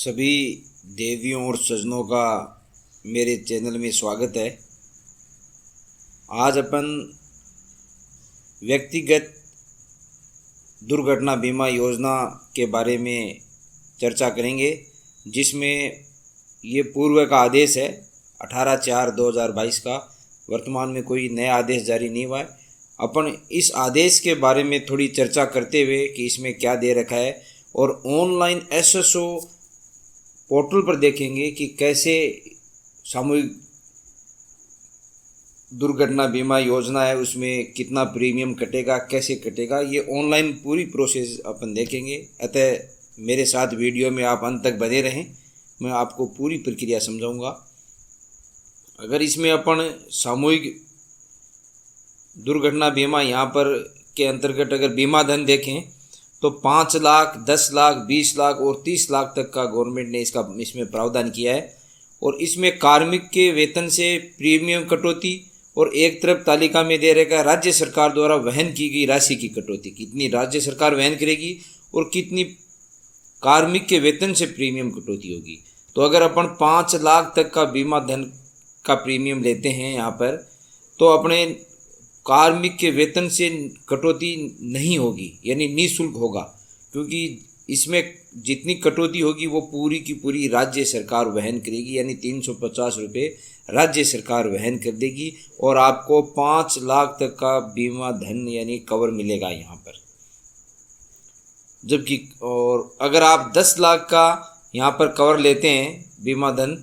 सभी देवियों और सज्जनों का मेरे चैनल में स्वागत है। आज अपन व्यक्तिगत दुर्घटना बीमा योजना के बारे में चर्चा करेंगे, जिसमें ये पूर्व का आदेश है 18/4/2022 का। वर्तमान में कोई नया आदेश जारी नहीं हुआ है। अपन इस आदेश के बारे में थोड़ी चर्चा करते हुए कि इसमें क्या दे रखा है और ऑनलाइन एसएसओ पोर्टल पर देखेंगे कि कैसे सामूहिक दुर्घटना बीमा योजना है, उसमें कितना प्रीमियम कटेगा, कैसे कटेगा, ये ऑनलाइन पूरी प्रोसेस अपन देखेंगे। अतः मेरे साथ वीडियो में आप अंत तक बने रहें, मैं आपको पूरी प्रक्रिया समझाऊंगा। अगर इसमें अपन सामूहिक दुर्घटना बीमा यहाँ पर के अंतर्गत अगर बीमा धन देखें तो 5 लाख, 10 लाख, 20 लाख और 30 लाख तक का गवर्नमेंट ने इसमें प्रावधान किया है। और इसमें कार्मिक के वेतन से प्रीमियम कटौती और एक तरफ तालिका में दे रखा है राज्य सरकार द्वारा वहन की गई राशि की कटौती, कितनी राज्य सरकार वहन करेगी और कितनी कार्मिक के वेतन से प्रीमियम कटौती होगी। तो अगर अपन 5 लाख तक का बीमा धन का प्रीमियम लेते हैं यहाँ पर, तो अपने कार्मिक के वेतन से कटौती नहीं होगी, यानी निःशुल्क होगा, क्योंकि इसमें जितनी कटौती होगी वो पूरी की पूरी राज्य सरकार वहन करेगी, यानी 350 रुपये राज्य सरकार वहन कर देगी और आपको 5 लाख तक का बीमा धन यानी कवर मिलेगा यहाँ पर। जबकि और अगर आप 10 लाख का यहाँ पर कवर लेते हैं बीमा धन,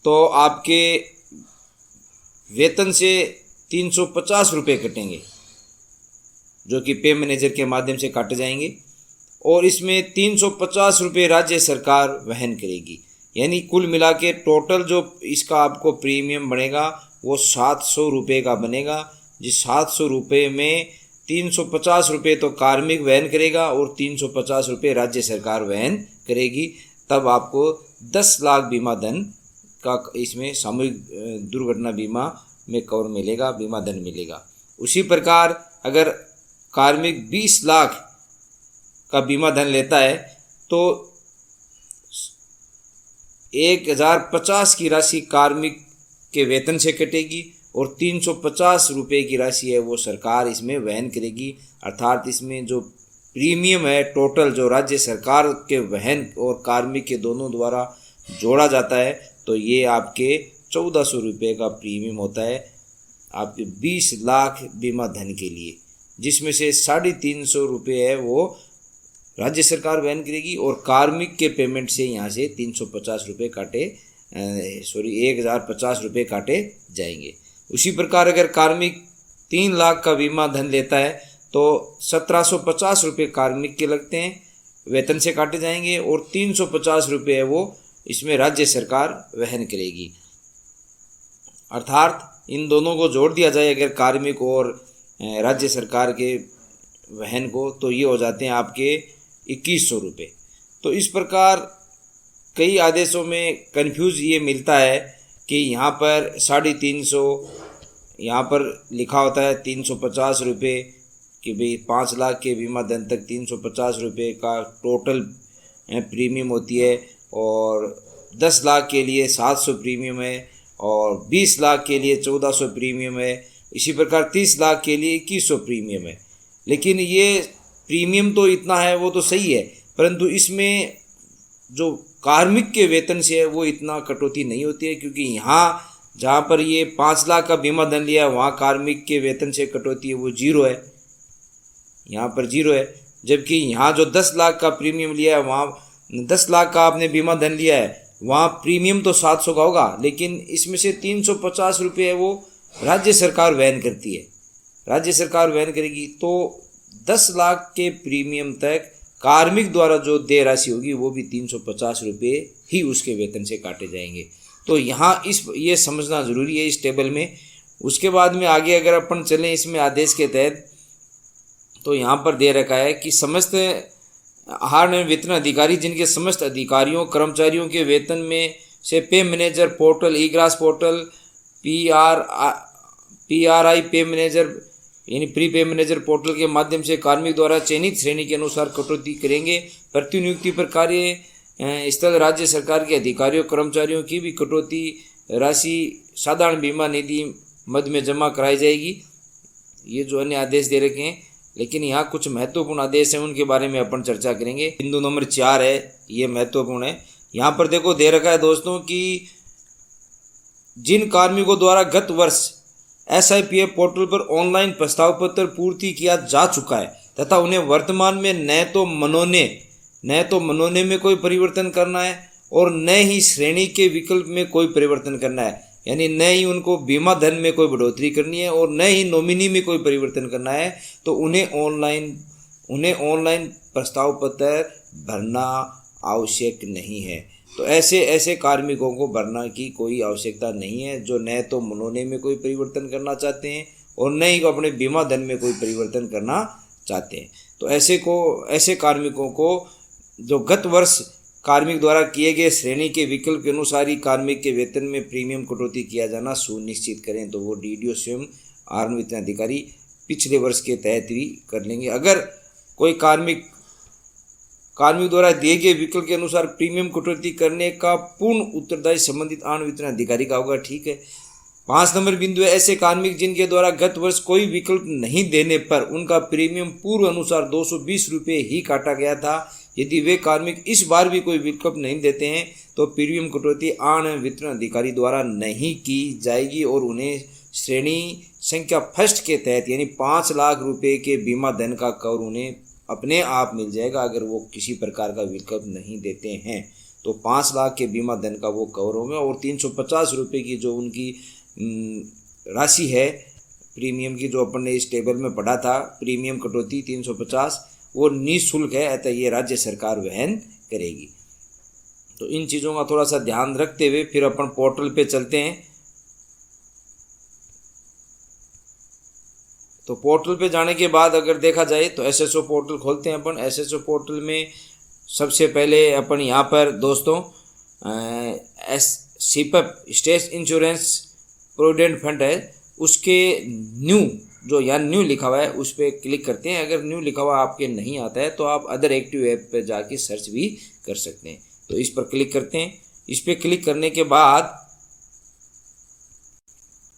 तो आपके वेतन से 350 रुपये कटेंगे, जो कि पे मैनेजर के माध्यम से काटे जाएंगे और इसमें 350 रुपये राज्य सरकार वहन करेगी। यानी कुल मिला के टोटल जो इसका आपको प्रीमियम बनेगा वो 700 रुपये का बनेगा, जिस 700 रुपये में 350 रुपये तो कार्मिक वहन करेगा और 350 रुपये राज्य सरकार वहन करेगी। तब आपको 10 लाख बीमा धन का इसमें सामूहिक दुर्घटना बीमा में कवर मिलेगा, बीमा धन मिलेगा। उसी प्रकार अगर कार्मिक 20 लाख का बीमा धन लेता है तो 1050 की राशि कार्मिक के वेतन से कटेगी और 350 रुपये की राशि है वो सरकार इसमें वहन करेगी। अर्थात इसमें जो प्रीमियम है टोटल जो राज्य सरकार के वहन और कार्मिक के दोनों द्वारा जोड़ा जाता है, तो ये आपके 1400 रुपये का प्रीमियम होता है आपके 20 लाख बीमा धन के लिए, जिसमें से 350 रुपये है वो राज्य सरकार वहन करेगी और कार्मिक के पेमेंट से यहाँ से 350 रुपये काटे 1050 रुपये काटे जाएंगे। उसी प्रकार अगर कार्मिक 3 लाख का बीमा धन लेता है तो 1750 रुपये कार्मिक के लगते हैं, वेतन से काटे जाएंगे और 350 रुपये है वो इसमें राज्य सरकार वहन करेगी। अर्थात इन दोनों को जोड़ दिया जाए अगर कार्मिक और राज्य सरकार के वहन को, तो ये हो जाते हैं आपके 2100 रुपये। तो इस प्रकार कई आदेशों में कंफ्यूज ये मिलता है कि यहाँ पर 350, यहाँ पर लिखा होता है 350 रुपये कि भाई 5 लाख के बीमा धन तक 350 रुपये का टोटल प्रीमियम होती है और 10 लाख के लिए 700 प्रीमियम है और 20 लाख के लिए 1400 प्रीमियम है। इसी प्रकार 30 लाख के लिए 2100 प्रीमियम है। लेकिन ये प्रीमियम तो इतना है वो तो सही है, परंतु इसमें जो कार्मिक के वेतन से है वो इतना कटौती नहीं होती है, क्योंकि यहाँ जहाँ पर ये 5 लाख का बीमा धन लिया है वहाँ कार्मिक के वेतन से कटौती है वो 0 है, यहाँ पर 0 है। जबकि यहाँ जो 10 लाख का प्रीमियम लिया है, वहाँ 10 लाख का आपने बीमा धन लिया है, वहाँ प्रीमियम तो 700 का होगा, लेकिन इसमें से 350 रुपये है वो राज्य सरकार वहन करती है, राज्य सरकार वहन करेगी। तो 10 लाख के प्रीमियम तक कार्मिक द्वारा जो देय राशि होगी वो भी 350 रुपये ही उसके वेतन से काटे जाएंगे। तो यहाँ ये समझना ज़रूरी है इस टेबल में। उसके बाद में आगे अगर अपन चलें इसमें आदेश के तहत, तो यहाँ पर दे रखा है कि समस्त आहार एवं वेतन अधिकारी जिनके समस्त अधिकारियों कर्मचारियों के वेतन में से पे मैनेजर पोर्टल, ई ग्रास पोर्टल, PRI पे मैनेजर यानी प्री पे मैनेजर पोर्टल के माध्यम से कार्मिक द्वारा चयनित श्रेणी के अनुसार कटौती करेंगे। प्रतिनियुक्ति पर कार्य स्थल राज्य सरकार के अधिकारियों कर्मचारियों की भी कटौती राशि साधारण बीमा निधि मद में जमा कराई जाएगी। ये जो अन्य आदेश दे रखे हैं, लेकिन यहाँ कुछ महत्वपूर्ण आदेश हैं, उनके बारे में अपन चर्चा करेंगे। बिंदु नंबर 4 है, ये महत्वपूर्ण है। यहाँ पर देखो दे रखा है दोस्तों कि जिन कार्मिकों द्वारा गत वर्ष SIPF पोर्टल पर ऑनलाइन प्रस्ताव पत्र पूर्ति किया जा चुका है तथा उन्हें वर्तमान में न तो मनोने में कोई परिवर्तन करना है और न ही श्रेणी के विकल्प में कोई परिवर्तन करना है, यानी न ही उनको बीमा धन में कोई बढ़ोतरी करनी है और न ही नॉमिनी में कोई परिवर्तन करना है, तो उन्हें ऑनलाइन प्रस्ताव पत्र भरना आवश्यक नहीं है। तो ऐसे कार्मिकों को भरना की कोई आवश्यकता नहीं है जो न तो मनोने में कोई परिवर्तन करना चाहते हैं और न ही अपने बीमा धन में कोई परिवर्तन करना चाहते हैं। तो ऐसे कार्मिकों को जो गत वर्ष कार्मिक द्वारा किए गए श्रेणी के विकल्प के अनुसार ही कार्मिक के वेतन में प्रीमियम कटौती किया जाना सुनिश्चित करें। तो वो DDO स्वयं आर्म वितरण अधिकारी पिछले वर्ष के तहत भी कर लेंगे। अगर कोई कार्मिक द्वारा दिए गए विकल्प के अनुसार प्रीमियम कटौती करने का पूर्ण उत्तरदायी संबंधित आर्म वितरण अधिकारी का होगा, ठीक है। 5 नंबर बिंदु है, ऐसे कार्मिक जिनके द्वारा गत वर्ष कोई विकल्प नहीं देने पर उनका प्रीमियम पूर्व अनुसार 220 रुपये ही काटा गया था। यदि वे कार्मिक इस बार भी कोई विकल्प नहीं देते हैं तो प्रीमियम कटौती आर्म वितरण अधिकारी द्वारा नहीं की जाएगी और उन्हें श्रेणी संख्या फर्स्ट के तहत यानी 5 लाख रुपए के बीमा धन का कवर उन्हें अपने आप मिल जाएगा। अगर वो किसी प्रकार का विकल्प नहीं देते हैं तो 5 लाख के बीमा धन का वो कवर होगा और 350 रुपये की जो उनकी राशि है प्रीमियम की, जो अपन ने इस टेबल में पढ़ा था, प्रीमियम कटौती 350 वो निःशुल्क है, अतः ये राज्य सरकार वहन करेगी। तो इन चीज़ों का थोड़ा सा ध्यान रखते हुए फिर अपन पोर्टल पे चलते हैं। तो पोर्टल पे जाने के बाद अगर देखा जाए तो SSO पोर्टल खोलते हैं अपन। SSO पोर्टल में सबसे पहले अपन यहाँ पर दोस्तों SIPF state insurance provident fund है, उसके न्यू लिखा हुआ है उस पर क्लिक करते हैं। अगर न्यू लिखा हुआ आपके नहीं आता है तो आप अदर एक्टिव ऐप पर जाके सर्च भी कर सकते हैं। तो इस पर क्लिक करते हैं। इस पर क्लिक करने के बाद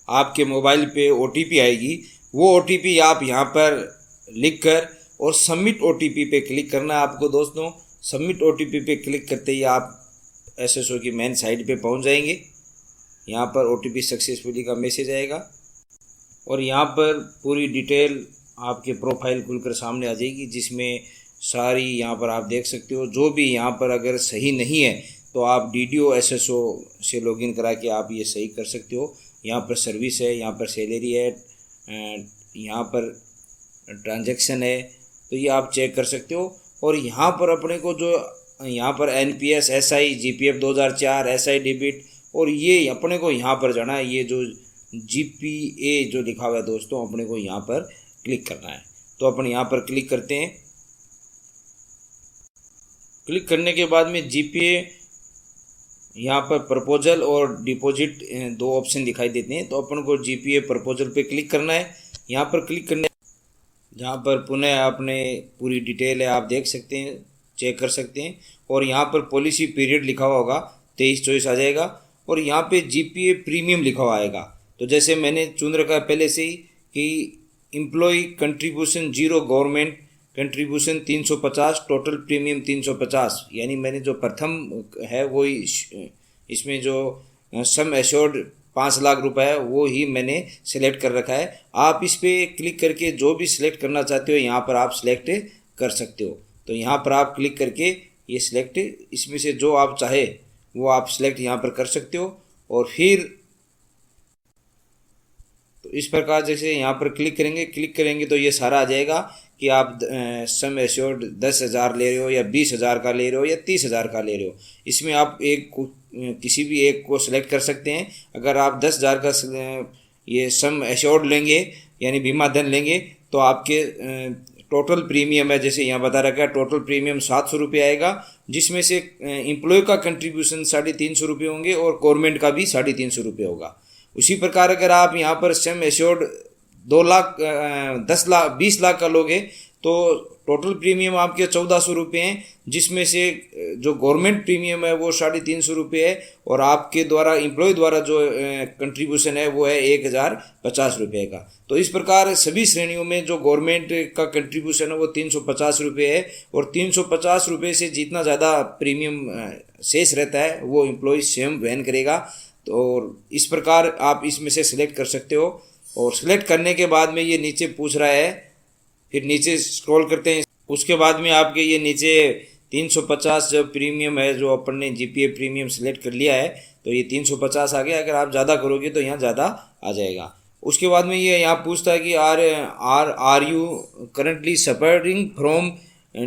आपके मोबाइल पे OTP आएगी। वो OTP आप यहाँ पर लिख कर और सबमिट OTP पे क्लिक करना है आपको दोस्तों। सबमिट OTP पे क्लिक करते ही आप SSO की मेन साइट पे पहुँच जाएंगे। यहाँ पर OTP सक्सेसफुली का मैसेज आएगा और यहाँ पर पूरी डिटेल आपके प्रोफाइल खुलकर सामने आ जाएगी, जिसमें सारी यहाँ पर आप देख सकते हो। जो भी यहाँ पर अगर सही नहीं है तो आप DDO SSO से लॉगिन करा के आप ये सही कर सकते हो। यहाँ पर सर्विस है, यहाँ पर सैलरी है, यहाँ पर ट्रांजैक्शन है, तो ये आप चेक कर सकते हो। और यहाँ पर अपने को जो यहाँ पर NPS SI GPF 2004 SI debit और ये अपने को यहाँ पर जाना है। ये जो GPA जो लिखा हुआ है दोस्तों, अपने को यहाँ पर क्लिक करना है। तो अपन यहाँ पर क्लिक करते हैं। क्लिक करने के बाद में GPA यहाँ पर प्रपोजल और डिपॉजिट 2 ऑप्शन दिखाई देते हैं। तो अपन को GPA प्रपोजल पे क्लिक करना है। यहाँ पर क्लिक करने जहाँ पर पुनः आपने पूरी डिटेल है आप देख सकते हैं, चेक कर सकते हैं। और यहाँ पर पॉलिसी पीरियड लिखा हुआ होगा 23-24 आ जाएगा और यहाँ पे GPA प्रीमियम लिखा हुआ आएगा। तो जैसे मैंने चुन रखा है पहले से ही कि employ contribution 0, government contribution 350, total premium 350, यानी मैंने जो प्रथम है वो इसमें जो सम एश्योर्ड 5 लाख रुपए है वो ही मैंने सेलेक्ट कर रखा है। आप इस पर क्लिक करके जो भी सिलेक्ट करना चाहते हो यहाँ पर आप सिलेक्ट कर सकते हो। तो यहाँ पर आप क्लिक करके ये सिलेक्ट इसमें से जो आप चाहे वो आप सिलेक्ट यहाँ पर कर सकते हो। और फिर तो इस प्रकार जैसे यहाँ पर क्लिक करेंगे तो ये सारा आ जाएगा कि आप सम एश्योर्ड 10,000 ले रहे हो या 20,000 का ले रहे हो या 30,000 का ले रहे हो। इसमें आप किसी भी एक को सिलेक्ट कर सकते हैं। अगर आप 10,000 का ये सम एश्योर्ड लेंगे यानी बीमा धन लेंगे तो आपके टोटल प्रीमियम है, जैसे यहाँ बता रखा है, टोटल प्रीमियम 700 रुपये आएगा, जिसमें से एम्प्लॉय का कंट्रीब्यूशन 350 रुपये होंगे और गवर्नमेंट का भी 350 रुपये होगा। उसी प्रकार अगर आप यहाँ पर सम एश्योर्ड 20 लाख का लोगे तो टोटल प्रीमियम आपके 1400 रुपये हैं, जिसमें से जो गवर्नमेंट प्रीमियम है वो 350 रुपये है, और आपके द्वारा एम्प्लॉय द्वारा जो कंट्रीब्यूशन है वो है 1050 रुपये का। तो इस प्रकार सभी श्रेणियों में जो गवर्नमेंट का कंट्रीब्यूशन है वो 350 रुपये है, और 350 रुपये से जितना ज़्यादा प्रीमियम शेष रहता है वो एम्प्लॉय स्वयं वहन करेगा। तो इस प्रकार आप इसमें से सिलेक्ट कर सकते हो, और सिलेक्ट करने के बाद में ये नीचे पूछ रहा है, फिर नीचे स्क्रॉल करते हैं, उसके बाद में आपके ये नीचे 350 जो प्रीमियम है, जो अपन ने जीपीए प्रीमियम सिलेक्ट कर लिया है, तो ये 350 आ गया। अगर आप ज़्यादा करोगे तो यहाँ ज़्यादा आ जाएगा। उसके बाद में ये यहाँ पूछता है कि are you currently suffering from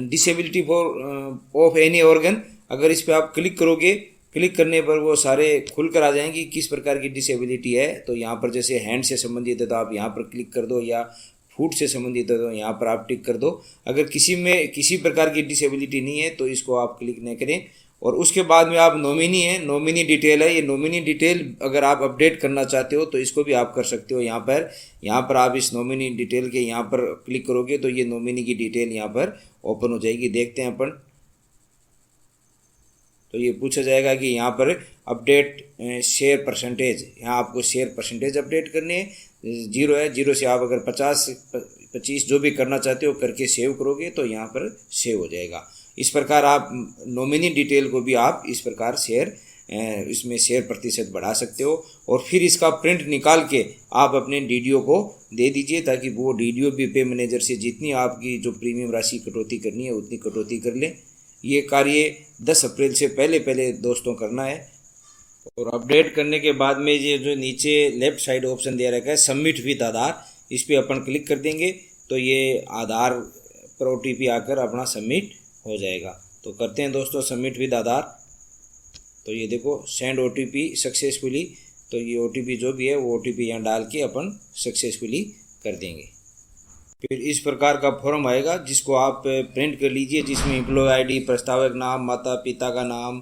disability of any organ. अगर इस पर आप क्लिक करोगे, क्लिक करने पर वो सारे खुल कर आ जाएंगी किस प्रकार की डिसेबिलिटी है। तो यहाँ पर जैसे हैंड से संबंधित है तो आप यहाँ पर क्लिक कर दो, या फुट से संबंधित है तो यहाँ पर आप टिक कर दो। अगर किसी में किसी प्रकार की डिसेबिलिटी नहीं है तो इसको आप क्लिक नहीं करें। और उसके बाद में आप नॉमिनी है, नॉमिनी डिटेल है, ये नॉमिनी डिटेल अगर आप अपडेट करना चाहते हो तो इसको भी आप कर सकते हो। यहाँ पर आप इस नॉमिनी डिटेल के यहाँ पर क्लिक करोगे तो ये नॉमिनी की डिटेल यहाँ पर ओपन हो जाएगी। देखते हैं अपन, तो ये पूछा जाएगा कि यहाँ पर अपडेट शेयर परसेंटेज, यहाँ आपको शेयर परसेंटेज अपडेट करनी है। 0 है, 0 से आप अगर 50-25 जो भी करना चाहते हो करके सेव करोगे तो यहाँ पर सेव हो जाएगा। इस प्रकार आप नॉमिनी डिटेल को भी आप इस प्रकार इसमें शेयर प्रतिशत बढ़ा सकते हो, और फिर इसका प्रिंट निकाल के आप अपने डीडीओ को दे दीजिए, ताकि वो डीडीओ भी पे मैनेजर से जितनी आपकी जो प्रीमियम राशि कटौती करनी है उतनी कटौती कर लें। ये कार्य 10 अप्रैल से पहले दोस्तों करना है। और अपडेट करने के बाद में ये जो नीचे लेफ्ट साइड ऑप्शन दे रखा है सबमिट विद आधार, इस पर अपन क्लिक कर देंगे तो ये आधार पर OTP आकर अपना सबमिट हो जाएगा। तो करते हैं दोस्तों सबमिट विद आधार। तो ये देखो सेंड OTP सक्सेसफुली, तो ये OTP जो भी है वो OTP यहाँ डाल के अपन सक्सेसफुली कर देंगे। फिर इस प्रकार का फॉर्म आएगा जिसको आप प्रिंट कर लीजिए, जिसमें एम्प्लॉय ID, प्रस्तावक नाम, माता पिता का नाम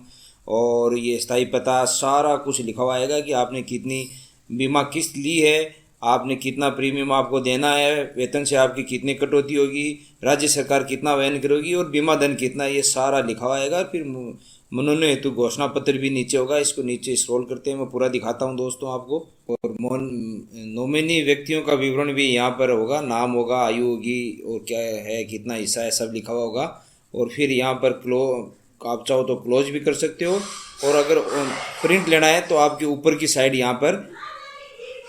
और ये स्थायी पता सारा कुछ लिखा हुआ आएगा कि आपने कितनी बीमा किस्त ली है, आपने कितना प्रीमियम आपको देना है, वेतन से आपकी कितनी कटौती होगी, राज्य सरकार कितना वहन करेगी और बीमा धन कितना, ये सारा लिखा हुआ आएगा। फिर मनोनयन हेतु घोषणा पत्र भी नीचे होगा, इसको नीचे स्क्रॉल करते हैं, मैं पूरा दिखाता हूं दोस्तों आपको। और नॉमिनी व्यक्तियों का विवरण भी यहाँ पर होगा, नाम होगा, आयु होगी और क्या है, कितना हिस्सा है, सब लिखा हुआ होगा। और फिर यहाँ पर आप चाहो तो क्लोज भी कर सकते हो, और अगर प्रिंट लेना है तो आपके ऊपर की साइड यहाँ पर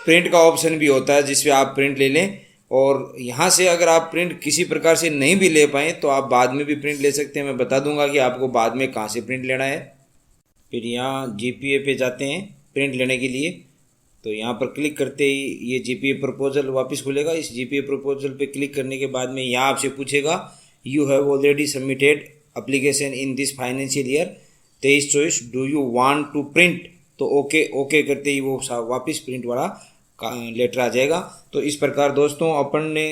प्रिंट का ऑप्शन भी होता है जिसपे आप प्रिंट ले लें। और यहाँ से अगर आप प्रिंट किसी प्रकार से नहीं भी ले पाएँ तो आप बाद में भी प्रिंट ले सकते हैं, मैं बता दूंगा कि आपको बाद में कहाँ से प्रिंट लेना है। फिर यहाँ GPA पे जाते हैं प्रिंट लेने के लिए, तो यहाँ पर क्लिक करते ही ये GPA प्रपोजल वापस खुलेगा। इस GPA प्रपोजल पे क्लिक करने के बाद में यहाँ आपसे पूछेगा you have already submitted application in this financial year 23-24, do you want to print, तो ओके करते ही वो वापस प्रिंट वाला लेटर आ जाएगा। तो इस प्रकार दोस्तों अपन ने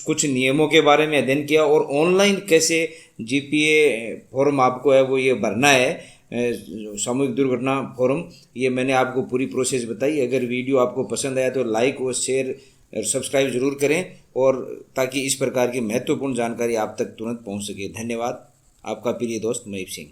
कुछ नियमों के बारे में अध्ययन किया, और ऑनलाइन कैसे GPA फॉर्म आपको है वो ये भरना है, सामूहिक दुर्घटना फॉर्म, ये मैंने आपको पूरी प्रोसेस बताई। अगर वीडियो आपको पसंद आया तो लाइक और शेयर और सब्सक्राइब जरूर करें, और ताकि इस प्रकार की महत्वपूर्ण जानकारी आप तक तुरंत पहुंच सके। धन्यवाद, आपका प्रिय दोस्त महीप सिंह।